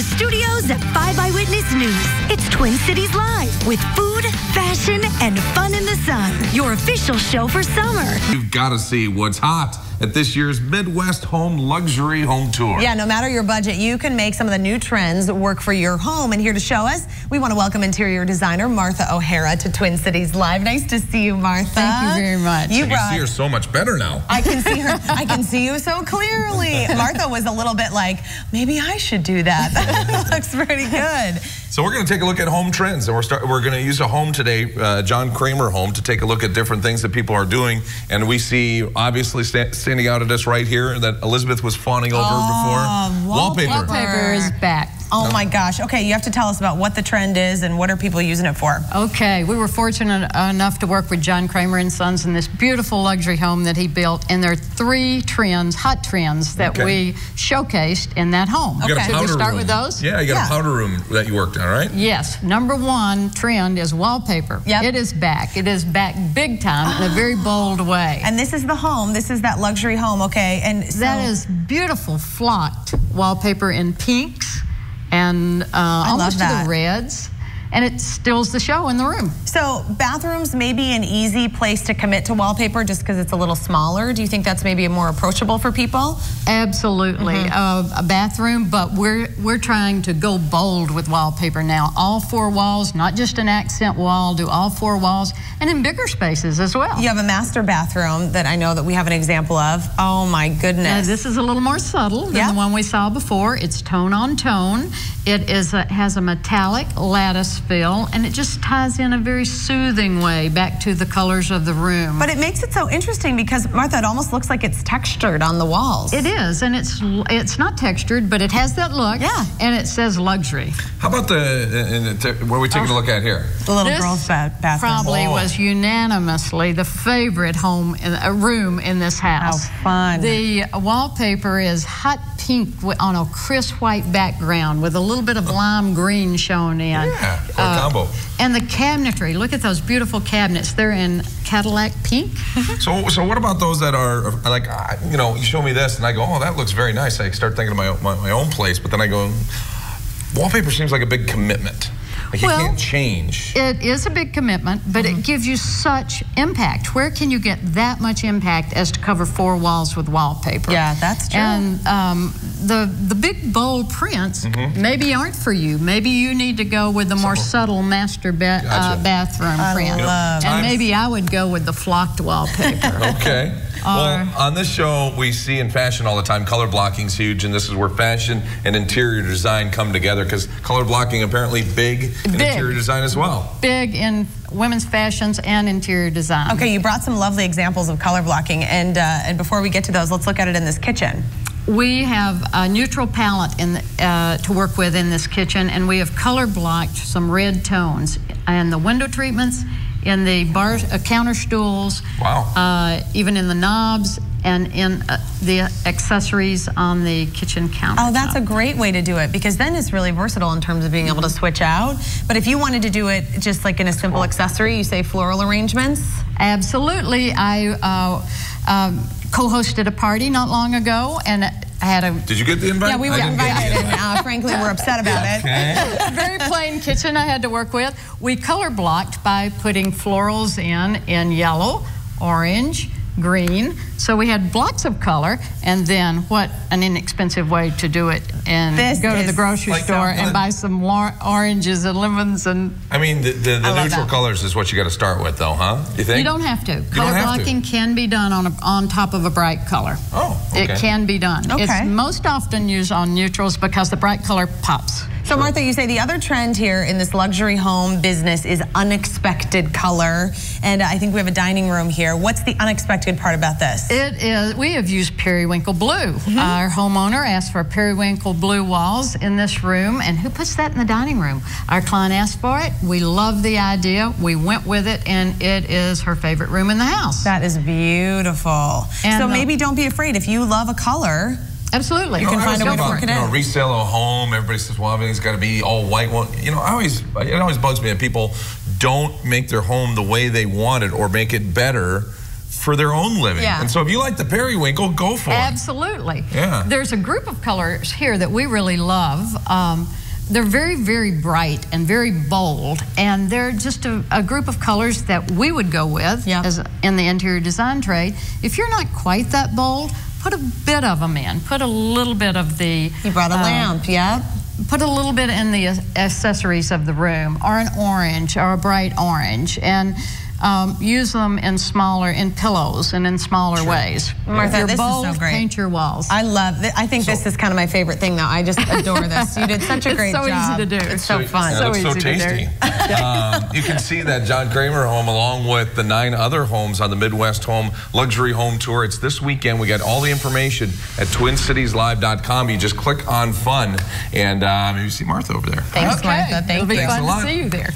the studios at 5 Eyewitness News. It's Twin Cities Live with food, fashion, and fun in the sun. Your official show for summer. You've got to see what's hot at this year's Midwest Home Luxury Home Tour. Yeah, no matter your budget, you can make some of the new trends work for your home. And here to show us, we want to welcome interior designer Martha O'Hara to Twin Cities Live. Nice to see you, Martha. Thank you very much. I can see her so much better now. I can see her. I can see you so clearly. Martha was a little bit like, maybe I should do that. That looks pretty good. So we're going to take a look at home trends, and we're going to use a home today, John Kramer home, to take a look at different things that people are doing. And we see, obviously, standing out at us right here that Elizabeth was fawning over before. Wallpaper. Wallpaper is back. Oh my gosh. Okay, you have to tell us about what the trend is and what are people using it for. Okay, we were fortunate enough to work with John Kramer and Sons in this beautiful luxury home that he built, and there are 3 trends, hot trends, that we showcased in that home. You got a Should powder we start room. with those? Yeah, you got a powder room that you worked on, right? Yes. #1 trend is wallpaper. Yep. It is back. It is back big time in a very bold way. And this is the home. This is that luxury home, okay? And so that is beautiful flocked wallpaper in pinks and almost to the reds, and it steals the show in the room. So bathrooms may be an easy place to commit to wallpaper just because it's a little smaller. Do you think that's maybe more approachable for people? Absolutely. A bathroom, but we're trying to go bold with wallpaper now. All 4 walls, not just an accent wall, do all 4 walls, and in bigger spaces as well. You have a master bathroom that I know that we have an example of. Oh my goodness. Now, this is a little more subtle than the one we saw before. It's tone on tone. It has a metallic lattice fill, and it just ties in a very soothing way back to the colors of the room. But it makes it so interesting because, Martha, it almost looks like it's textured on the walls. It is, and it's not textured, but it has that look. Yeah. And it says luxury. How about what are we taking a look at here? The little girl's bathroom. Probably was unanimously the favorite room in this house. How fun. The wallpaper is hot pink on a crisp white background with a little bit of lime green shown in. Yeah, quite a combo. And the cabinetry, look at those beautiful cabinets. They're in Cadillac pink. So what about those that are like, you know, you show me this and I go, oh, that looks very nice. I start thinking of my own place, but then I go, wallpaper seems like a big commitment. Like you can't change. It is a big commitment, but it gives you such impact. Where can you get that much impact as to cover 4 walls with wallpaper? Yeah, that's true. And the big bold prints maybe aren't for you. Maybe you need to go with the more subtle master bathroom print. And maybe I would go with the flocked wallpaper. Okay. Well, on this show, we see in fashion all the time, color blocking is huge, and this is where fashion and interior design come together, because color blocking apparently big in interior design as well. Big in women's fashions and interior design. Okay, you brought some lovely examples of color blocking, and before we get to those, let's look at it in this kitchen. We have a neutral palette to work with in this kitchen, and we have color blocked some red tones, and the window treatments, in the counter stools, even in the knobs, and in the accessories on the kitchen counter. Oh, that's a great way to do it, because then it's really versatile in terms of being able to switch out. But if you wanted to do it just like in a simple accessory, you say floral arrangements? Absolutely. I co-hosted a party not long ago, and I had a... Did you get the invite? Yeah, we were invited, and frankly, we're upset about it. A very plain kitchen I had to work with. We color blocked by putting florals in yellow, orange, green. So we had blocks of color, and then what an inexpensive way to do it, and go to the grocery store and buy some oranges and lemons. And I mean, the neutral colors is what you got to start with, though, huh? You think? You don't have to. Color blocking can be done on top of a bright color. Oh, okay. It can be done. Okay. It's most often used on neutrals because the bright color pops. So Martha, you say the other trend here in this luxury home business is unexpected color, and I think we have a dining room here. What's the unexpected part about this? It is, we have used periwinkle blue. Our homeowner asked for periwinkle blue walls in this room, and who puts that in the dining room? Our client asked for it. We love the idea. We went with it, and it is her favorite room in the house. That is beautiful. And so maybe don't be afraid. If you love a color, absolutely. You can find a way to work it in. Resale a home, everybody says, well, everything's got to be all white. Well, you know, it always bugs me that people don't make their home the way they want it or make it better for their own living. Yeah. And so if you like the periwinkle, go for it. Absolutely. Yeah. There's a group of colors here that we really love. They're very, very bright and very bold, and they're just a group of colors that we would go with as in the interior design trade. If you're not quite that bold, put a bit of them in. Put a little bit of the... You brought a lamp, Put a little bit in the accessories of the room, or an orange, or a bright orange, and use them in pillows and in smaller ways. Martha, You're this bold, is so great. Paint your walls. I love it. I think this is kind of my favorite thing, though. I just adore this. You did such a great job. It's so easy to do. It's so fun. It looks so tasty. You can see that John Kramer home along with the 9 other homes on the Midwest Home Luxury Home Tour. It's this weekend. We got all the information at TwinCitiesLive.com. You just click on fun, and you see Martha over there. Thanks, Martha. Thank you. It'll be fun to see you there.